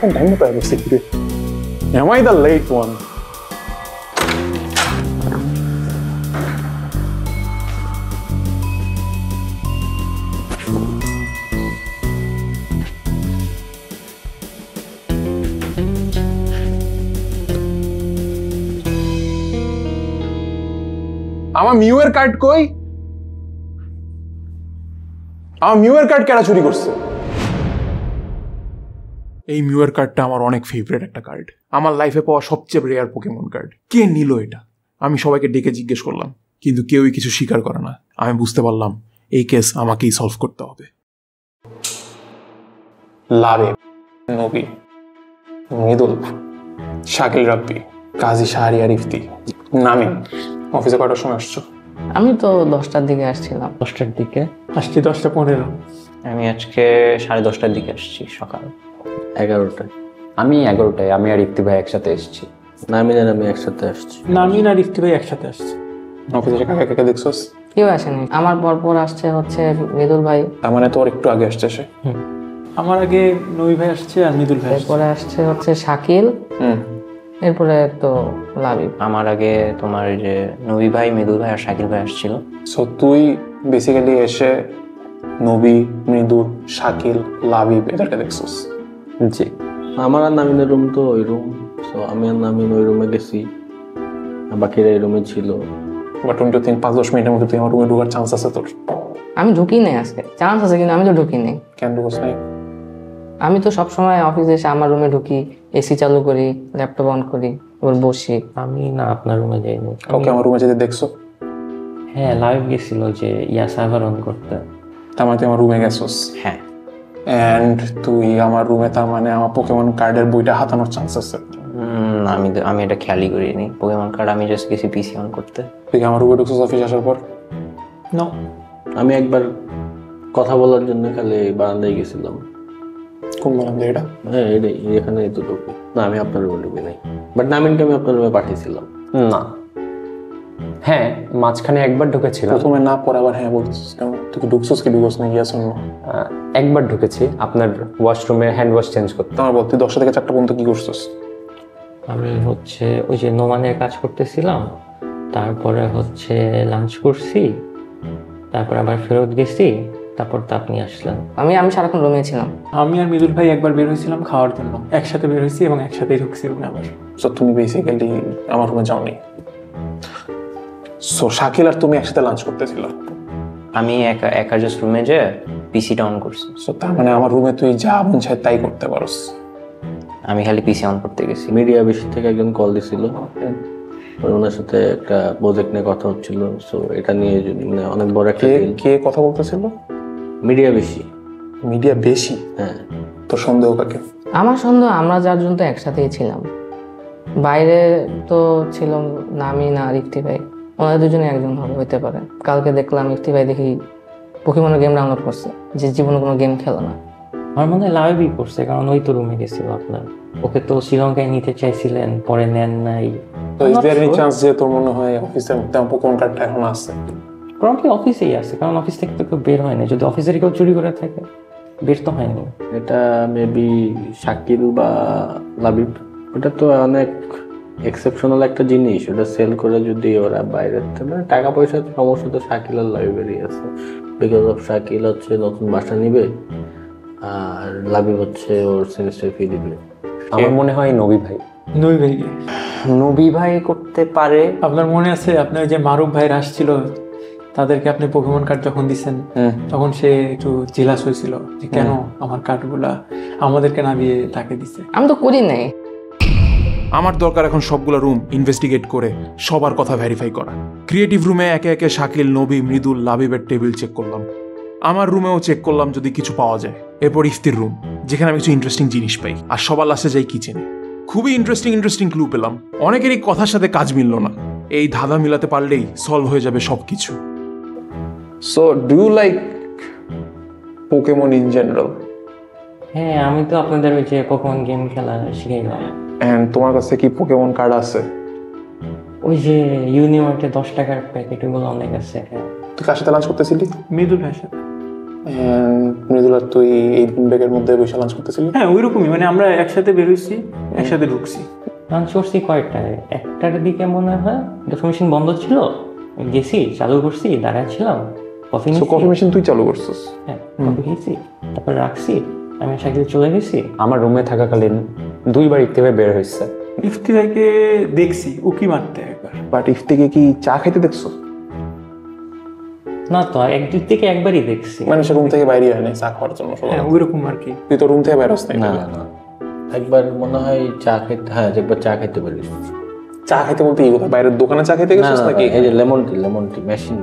Kung time mo tayo secret. Am I the late one? আমার মিউয়ের card কই? আমার মিউয়ের card কেডা চুরি করছে? এই মিউয়ের কার্ডটা আমার অনেক ফেভারিট একটা কার্ড, আমার লাইফে পাওয়া সবচেয়ে রেয়ার পোকেমন কার্ড। কে নিল এটা? আমি সবাইকে ডেকে জিজ্ঞেস করলাম, কিন্তু কেউই কিছু স্বীকার করে না। আমি বুঝতে পারলাম এই কেস আমাকেই সলভ করতে হবে। লাবিব, নবী, মৃদুল, শাকিল রাব্বি, কাজী শাহরিয়ার ইফতি, নামিন। অফিসে কয়টার সময় আসছো? আমি তো 10টার দিকে আসছিলাম। 10টার দিকে আসছি 10:15। আমি আজকে 10:30টার দিকে আসছি সকাল। 11টায় আমি 11টায় আমি আর ইফতি ভাই একসাথে এসেছি। নামিন আর আমি একসাথে আসছি। নামিন আর ইফতি ভাই একসাথে আসছে। অফিসে কাকে কাকে দেখছস? কেউ আসেনি। আমার পরপর আসছে হচ্ছে মৃদুল ভাই। তার মানে তোর একটু আগে আসছে সে। আমার আগে নবী ভাই আসছে আর মৃদুল ভাই আসছে। এরপরে আসছে হচ্ছে শাকিল, এরপরে তো লাবিব। আমার আগে তোমার যে নবী ভাই, মৃদুল ভাই আর শাকিল ভাই আসছিল। সো তুই বেসিক্যালি এসে নবী, মৃদুল, শাকিল, লাবিব এদেরকে দেখছস? জি, আমার আর নামিনের রুম তো ওই রুম, তো আমি আর নামিন ওই রুমে গেছি, বাকিরা এই রুমে ছিল। বাট 5-10 মিনিটের মধ্যে তুই আমার রুমে ঢোকার চান্স আছে তোর? আমি ঢুকি নাই আজকে, চান্স আছে কিন্তু আমি তো ঢুকি নাই। কেন ঢুকছ নাই? আমি তো সবসময় অফিসে এসে আমার রুমে ঢুকি, এসি চালু করি, ল্যাপটপ অন করি, এবার বসি। আমি না আপনার রুমে যাইনি। ওকে, আমার রুমে যেতে দেখছো? হ্যাঁ, লাইভ গেছিল যে সার্ভার অন করতে। তার মানে তুই আমার রুমে গেছস? হ্যাঁ। এন্ড তুই আমার রুমে, তার মানে আমার পোকেমন কার্ডের বইটা হাতানোর চান্স আছে? আমি এটা খেয়ালই করিনি। পোকেমন কার্ড আমি জাস্ট গেছি পিসি অন করতে। তুই আমার রুমে ঢুকছস অফিস আসার পর? নো, আমি একবার কথা বলার জন্য খালি বারান্দায় গেছিলাম। কোন বারান্দা এটা? হ্যাঁ, এটাই, এখানে তো ঢুকি না, আমি আপনার রুমে ঢুকি নাই। বাট নামিনকে আমি আপনার রুমে পাঠিয়েছিলাম। না, হ্যাঁ মাঝখানে একবার ঢুকেছিলাম। প্রথমে না, পরে আবার হ্যাঁ বলছিস কেন? তুই কি ঢুকছস কি ঢুকছ না? Yes or no? একবার ঢুকেছি আপনার ওয়াশরুমে হ্যান্ড ওয়াশ চেঞ্জ করতে। তোমার বল, তুই 10টা থেকে 4টা পর্যন্ত কি করছস? আমি হচ্ছে ওই যে নোমানের কাজ করতেছিলাম, তারপরে হচ্ছে লাঞ্চ করছি, তারপর আবার ফেরত গেছি, তারপর তো আপনি আসলেন। আমি সারাক্ষণ রুমে ছিলাম। আমি আর মৃদুল ভাই একবার বের হয়েছিলাম খাওয়ার জন্য, একসাথে বের হয়েছি এবং একসাথেই ঢুকছি রুমে আবার। সো তুমি বেসিক্যালি আমার রুমে যাওনি। সো শাকিল আর তুমি একসাথে লাঞ্চ করতেছিল? আমি একা জাস্ট রুমে যে পিসিটা অন করছি। সো তার মানে আমার রুমে তুই যা মন চায় তাই করতে পারস? আমি খালি পিসি অন করতে গেছি। মিডিয়া বেশি থেকে একজন কল দিছিল, ওনার সাথে একটা প্রজেক্ট নিয়ে কথা হচ্ছিল। সো এটা নিয়ে মানে অনেক বড় একটা কে কথা বলতেছিল? মিডিয়া বেশি। মিডিয়া বেশি? হ্যাঁ। তোর সন্দেহ কাকে? আমার সন্দেহ আমরা 4 জন তো একসাথেই ছিলাম। বাইরে তো ছিল নামিন আর ইফতি ভাই, ওনাদের দুজনে একজন হতে পারে। কালকে দেখলাম ইফতি ভাই দেখি পোকেমনের গেম ডাউনলোড করছে, যে জীবনে কোনো গেম খেলো না। আমার মনে হয় লাইভই করছে, কারণ ওই তো রুমে গেছিল আপনার। ওকে তো শ্রীলঙ্কায় নিতে চাইছিলেন, পরে নেন নাই। তো ইজ देयर এনি চান্স যে তোর মনে হয় অফিসে তেমন পোকেমন কার্ডটা এখন আছে? কারণ কি অফিসেই আছে, কারণ অফিস থেকে তো কেউ বের হয় না। যদি অফিসের কেউ চুরি করে থাকে, বের তো হয়নি। এটা মেবি শাকিল বা লাবিব। ওটা তো অনেক এক্সেপশনাল একটা জিনিস, ওটা সেল করে যদি ওরা বাইরে মানে টাকা পয়সার সমস্যা তো শাকিল আর লাবিবেরই আছে। বিকজ অফ শাকিল হচ্ছে নতুন বাসা নিবে আর লাবিব হচ্ছে ওর সেমিস্টার ফি দিবে। আমার মনে হয় নবী ভাই। নবী ভাইকে? নবী ভাই করতে পারে। আপনার মনে আছে আপনার যে মারুফ ভাইরা আসছিল, তাদেরকে আপনি পোকেমন কার্ড যখন দিচ্ছেন তখন সে একটু জেলাস হয়েছিল যে কেন আমার কার্ডগুলা আমাদেরকে না দিয়ে তাকে দিচ্ছে? আমি তো করি নাই। আমার দরকার এখন সবগুলো রুম ইনভেস্টিগেট করে সবার কথা ভেরিফাই করা। ক্রিয়েটিভ রুমে একে একে শাকিল, নবী, মৃদুল, লাবিবের টেবিল চেক করলাম। আমার রুমেও চেক করলাম যদি কিছু পাওয়া যায়। এরপর ইফতির রুম, যেখানে আমি কিছু ইন্টারেস্টিং জিনিস পাই। আর সবার লাস্টে যাই কিচেনে, খুবই ইন্টারেস্টিং ক্লু পেলাম। অনেকেরই কথার সাথে কাজ মিলল না, এই ধাঁধা মিলাতে পারলেই সলভ হয়ে যাবে সবকিছু। So do you like Pokemon in general? হ্যাঁ, আমি তো আপনাদের ওই যে পোকেমন গেম খেলা শিখাইলাম। এন্ড তোমার কাছে কি পোকেমন কার্ড আছে? ওই যে ইউনিমার্টে 10 টাকার প্যাকেট, ওগুলো অনেক আছে। হ্যাঁ, তুই কার সাথে লাঞ্চ করতেছিলি? মৃদুল ভাইয়ের সাথে। মৃদুল আর তুই এই ব্যাগের মধ্যে বসে লাঞ্চ করতেছিলি? হ্যাঁ ওইরকমই, মানে আমরা একসাথে বেরোইছি, একসাথে ঢুকছি। লাঞ্চ করছি কয়টায়, 1টার দিকে মনে হয়। কফি মেশিন বন্ধ ছিল, গেছি চালু করছি, দাঁড়াচ্ছিলাম, কফি নিয়েছি। কফি মেশিন তুই চালু করছিস? হ্যাঁ, কফি খেয়েছি, তারপর রাখছি, আমি সাইকেলে চলে গেছি। আমার রুমে থাকাকালীন 2বার ইফতি ভাই বের হয়েছে। ইফতি ভাইকে দেখছি উকি মারতে একবার। বাট ইফতিকে কি চা খাইতে দেখছো? না তো, একদিক থেকে একবারই দেখছি। মানে সে রুম থেকে বাইরে হয় নাই চা খাওয়ার জন্য? হ্যাঁ ওইরকম আর কি। তুই তো রুম থেকে বাইরে হস নাই? না না, একবার মনে হয় চা খেতে, হ্যাঁ একবার চা খেতে পারিস। চা খাইতে বলতে এই কথা, বাইরের দোকানে চা খেতে গেছিস নাকি? এই যে লেমন টি মেশিন।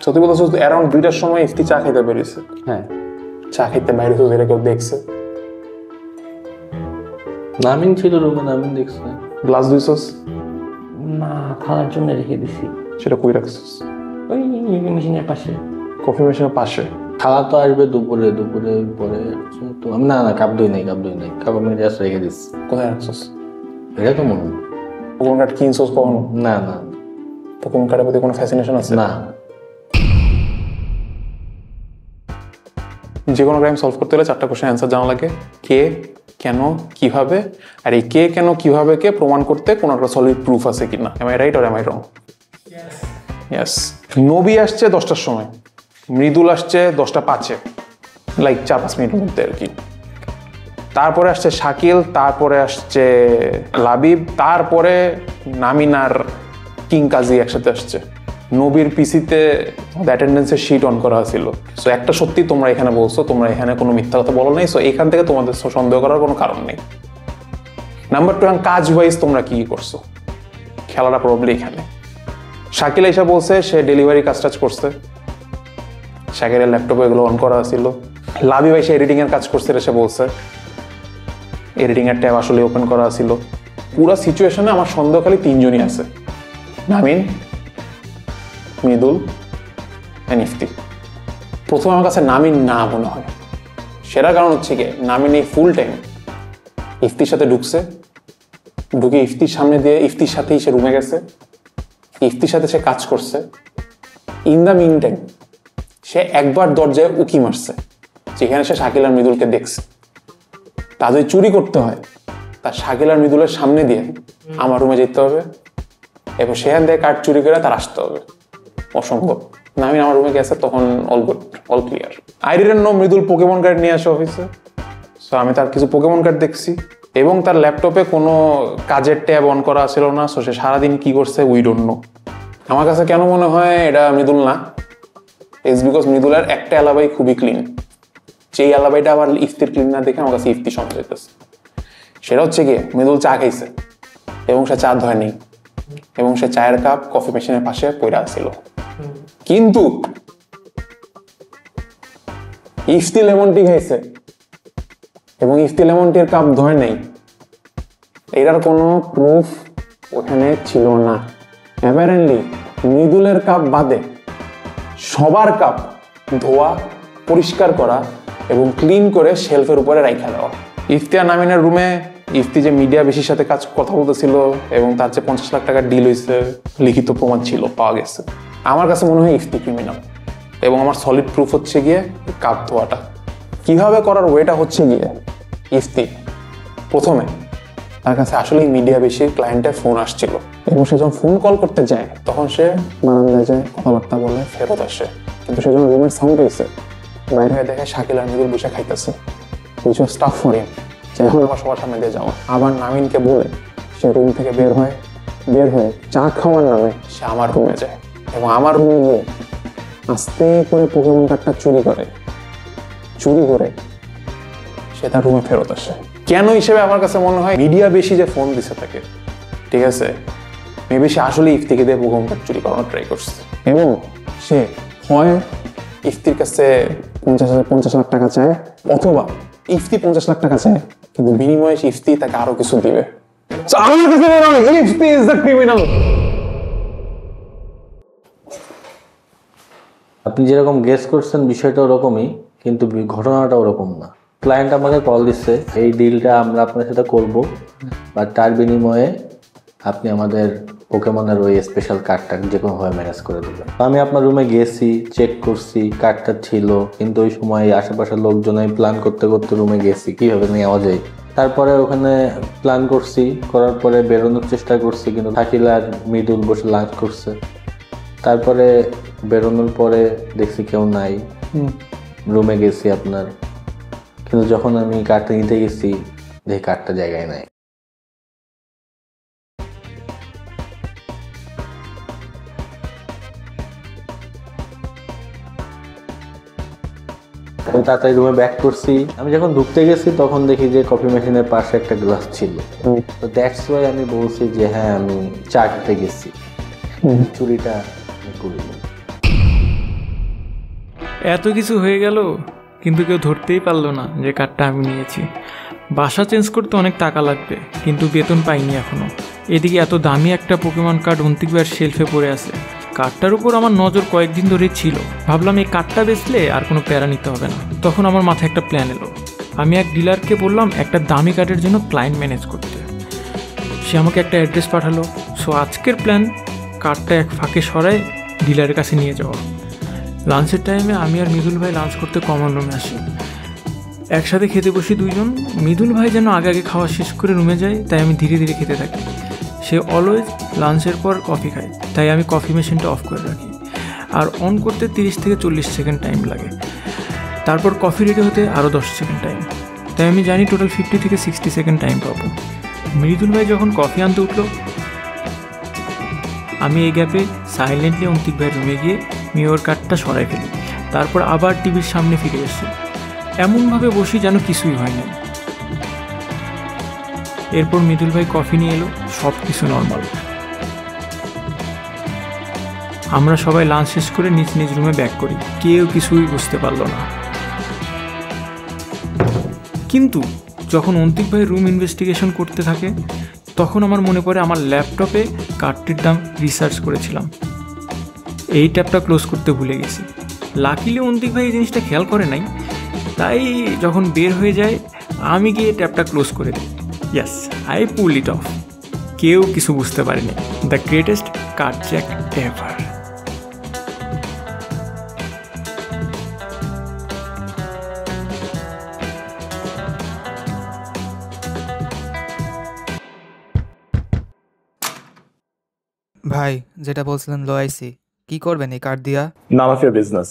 সত্যি বলতেছিস অ্যারাউন্ড 2টার সময় ইফতি চা খাইতে বেরিয়েছে? হ্যাঁ, চা খাইতে বাইরে তো এটা কেউ দেখছে? নামিন ছিল রুমে, নামিন দেখছে। গ্লাস ধুইছস? না, খাওয়ার জন্য রেখে দিছি সেটা কই রাখছিস? ওই মেশিনের পাশে। কফি মেশিনের পাশে? খাওয়া তো আসবে দুপুরে পরে তো আমি না কাপ দই নাই কাপ আমি জাস্ট রেখে দিচ্ছি। কোথায় রাখছিস? এটা তো মনে হয় পোকেমন কার্ড কিনছস কখনো? না পোকেমন কার্ডের প্রতি কোনো ফ্যাসিনেশন আছে? না। যে কোনো ক্রাইম সলভ করতে হলে 4টা কোশ্চেন অ্যান্সার জানা লাগে। কে, কেন, কিভাবে, আর এই কে, কেন, কিভাবে কে প্রমাণ করতে কোনো একটা সলিড প্রুফ আছে কিনা। Am I right or am I wrong? Yes. Nabi আসছে 10টার সময়, মৃদুল আসছে 10টা 5-এ, লাইক 4-5 মিনিটের মধ্যে আর কি। তারপরে আসছে শাকিল, তারপরে আসছে লাবিব, তারপরে নামিন আর কিং কাজী একসাথে আসছে। নবীর পিসিতে অ্যাটেন্ডেন্সের শিট অন করা ছিল। সো একটা সত্যি তোমরা এখানে বলছো, তোমরা এখানে কোনো মিথ্যা কথা বলো নাই। সো এখান থেকে তোমাদের সন্দেহ করার কোনো কারণ নেই। নাম্বার 2, কাজ ওয়াইজ তোমরা কি করছো, খেলাটা প্রবলি এখানে। শাকিল এসে বলছে সে ডেলিভারি কাজ টাজ করছে, শাকিলের ল্যাপটপে এগুলো অন করা ছিল। লাবি ভাই সে এডিটিং এর কাজ করছে, এসে বলছে এডিটিং এর ট্যাব আসলে ওপেন করা ছিল। পুরো সিচুয়েশনে আমার সন্দেহ খালি 3জনই আছে, নামিন, মৃদুল এন্ড ইফতি। প্রথমে আমার কাছে নামিন না মনে হয়, সেটা কারণ হচ্ছে কি, নামিন এই ফুল টাইম ইফতির সাথে ঢুকে ইফতির সামনে দিয়ে ইফতির সাথেই সে রুমে গেছে, ইফতির সাথে সে কাজ করছে। ইন দ্য মিন টাইম সে একবার দরজায় উকি মারছে, যেখানে সে শাকিল আর মৃদুলকে দেখছে। তা যদি চুরি করতে হয়, তার শাকিল আর মৃদুলের সামনে দিয়ে আমার রুমে যেতে হবে এবং সেখান থেকে কার্ড চুরি করে তার আসতে হবে। অসম্ভব। নামিন আমার রুমে গেছে, তখন all good, all clear. I didn't know Mridul Pokemon card নিয়ে আসে অফিসে। সো আমি তার কিছু পোকেমন কার্ড দেখছি এবং তার ল্যাপটপে কোনো কাজের ট্যাব অন করা ছিল না। সো সে সারাদিন কি করছে উই ডোন্ট নো। আমার কাছে কেন মনে হয় এটা মৃদুল না, ইটস বিকজ মৃদুলের একটা অ্যালাবাই খুবই ক্লিন। যেই অ্যালাবাইটা আবার ইফতির ক্লিন না দেখে আমার কাছে ইফতি সন্দেহ হইতেছে। সেটা হচ্ছে গিয়ে মৃদুল চা খাইছে এবং সে চা ধয়নি এবং সে চায়ের কাপ কফি মেশিনের পাশে পড়ে আসছিল, কিন্তু ইফতি লেমন টি খাইছে এবং ইফতি লেমন টির কাপ ধয় নাই। এটার কোনো প্রুফ ওখানে ছিল না। অ্যাপারেন্টলি মৃদুলের কাপ বাদে সবার কাপ ধোয়া, পরিষ্কার করা এবং ক্লিন করে শেলফের উপরে রাখা দেওয়া। ইফতি আর নামিনের রুমে ইফতি যে মিডিয়া বেশির সাথে কথা বলতেছিল এবং তার যে 50 লাখ টাকার ডিল হয়েছে, লিখিত প্রমাণ ছিল, পাওয়া গেছে। আমার কাছে মনে হয় ইফতি ক্রিমিনাল এবং আমার সলিড প্রুফ হচ্ছে গিয়ে কাপ ধোয়াটা। কিভাবে করার ওয়েটা হচ্ছে গিয়ে ইফতি প্রথমে তার কাছে আসলেই মিডিয়া বেশি ক্লায়েন্টের ফোন আসছিল এবং সে যখন ফোন কল করতে যায় তখন সে বারান্দায় যায়, কথাবার্তা বলে ফেরত আসে। কিন্তু সে যখন রুমের সাউন্ড হয়েছে বাইরে হয়ে দেখে শাকিল আর মৃদুল বসে খাইতেছে। Which was tough for him, যে এখন আমার সবার সামনে দিয়ে যাওয়া। আবার নামিনকে বলে সে রুম থেকে বের হয়ে চা খাওয়ার নামে সে আমার রুমে যায় এবং আমার রুমে গিয়ে আস্তে করে পোকেমন কার্ডটা চুরি করে সে তার রুমে ফেরত আসে। কেন হিসেবে আমার কাছে মনে হয় মিডিয়া বেশি যে ফোন দিছে তাকে, ঠিক আছে, মেবি সে আসলে ইফতিকে দিয়ে পোকেমন কার্ড চুরি করানোর ট্রাই করছে এবং সে হয় ইফতির কাছে 50 লাখ টাকা চায়, অথবা ইফতি 50 লাখ টাকা চায়, কিন্তু বিনিময়ে ইফতি তাকে আরো কিছু দিবে। So, আমার কাছে মনে হয় ইফতি ইজ দ্য ক্রিমিনাল। আপনি যেরকম গেস করছেন বিষয়টা ওরকমই, কিন্তু ঘটনাটা ওরকম না। ক্লায়েন্ট আমাকে কল দিচ্ছে, এই ডিলটা আমরা আপনার সাথে করব, বা তার বিনিময়ে আপনি আমাদের পোকেমনের ওই স্পেশাল কার্ডটা যে কোনোভাবে ম্যানেজ করে দেবেন। আমি আপনার রুমে গেছি, চেক করছি, কার্ডটা ছিল, কিন্তু ওই সময় আশেপাশের লোকজন আমি প্ল্যান করতে করতে রুমে গেছি কীভাবে নেওয়া যায়। তারপরে ওখানে প্ল্যান করছি, করার পরে বেরোনোর চেষ্টা করছি, কিন্তু শাকিল আর মৃদুল বসে লাঞ্চ করছে। তারপরে বেরোনোর পরে দেখছি কেউ নাই, রুমে গেছি আপনার, কিন্তু যখন আমি কার্ডটা নিতে গেছি দেখি কার্ডটা জায়গায় নাই। আমি তাড়াতাড়ি রুমে ব্যাক করছি। আমি যখন ঢুকতে গেছি তখন দেখি যে কফি মেশিনের পাশে একটা গ্লাস ছিল। তো দ্যাটস ওয়াই আমি বলছি যে হ্যাঁ আমি চা খেতে গেছি, চুরিটা করিনি। এত কিছু হয়ে গেল, কিন্তু কেউ ধরতেই পারলো না যে কার্ডটা আমি নিয়েছি। বাসা চেঞ্জ করতে অনেক টাকা লাগবে, কিন্তু বেতন পাইনি এখনো। এদিকে এত দামি একটা পোকেমন কার্ড অন্তিক ভাইয়ের শেলফে পড়ে আছে। কার্ডটার উপর আমার নজর কয়েকদিন ধরেই ছিল। ভাবলাম এই কার্ডটা বেচলে আর কোনো প্যারা নিতে হবে না। তখন আমার মাথায় একটা প্ল্যান এলো। আমি এক ডিলারকে বললাম একটা দামি কার্ডের জন্য ক্লায়েন্ট ম্যানেজ করতে। সে আমাকে একটা অ্যাড্রেস পাঠালো। সো আজকের প্ল্যান, কার্ডটা এক ফাঁকে সরায় ডিলারের কাছে নিয়ে যাওয়া। লাঞ্চের টাইমে আমি আর মৃদুল ভাই লাঞ্চ করতে কমন রুমে আসি। একসাথে খেতে বসি দুইজন। মৃদুল ভাই যেন আগে আগে খাওয়া শেষ করে রুমে যায়, তাই আমি ধীরে ধীরে খেতে থাকি। সে অলওয়েজ লাঞ্চের পর কফি খায়, তাই আমি কফি মেশিনটা অফ করে রাখি। আর অন করতে 30 থেকে 40 সেকেন্ড টাইম লাগে। তারপর কফি রেডি হতে আরও 10 সেকেন্ড টাইম, তাই আমি জানি টোটাল 50 থেকে 60 সেকেন্ড টাইম পাবো। মৃদুল ভাই যখন কফি আনতে উঠলো, আমি এই গ্যাপে সাইলেন্টলি অন্তিক ভাইয়ের রুমে গিয়ে মেয়র কার্ডটা সরাই ফেলি। তারপর আবার টিভির সামনে ফিরে এসেছি, এমনভাবে বসি যেন কিছুই হয়নি। এরপর মৃদুল ভাই কফি নিয়ে এলো, সব কিছু নর্মাল। আমরা সবাই লাঞ্চ শেষ করে নিজ নিজ রুমে ব্যাক করি, কেউ কিছুই বুঝতে পারলো না। কিন্তু যখন অন্তিক ভাই রুম ইনভেস্টিগেশন করতে থাকে, তখন আমার মনে পড়ে আমার ল্যাপটপে কার্ডটির দাম রিসার্চ করেছিলাম। এই ট্যাবটা ক্লোজ করতে ভুলে গেছি। লাকিলি অন্তিক ভাই এই জিনিসটা খেয়াল করে নাই, তাই যখন বের হয়ে যায় আমি গিয়ে ট্যাবটা ক্লোজ করে দিই। Yes, I pull it off. কেউ কিছু বুঝতে পারেনি। The greatest card check ever. ভাই, যেটা বলছিলেন লো আইসি, কি করবেন এই কার্ড দিয়া? None of your business.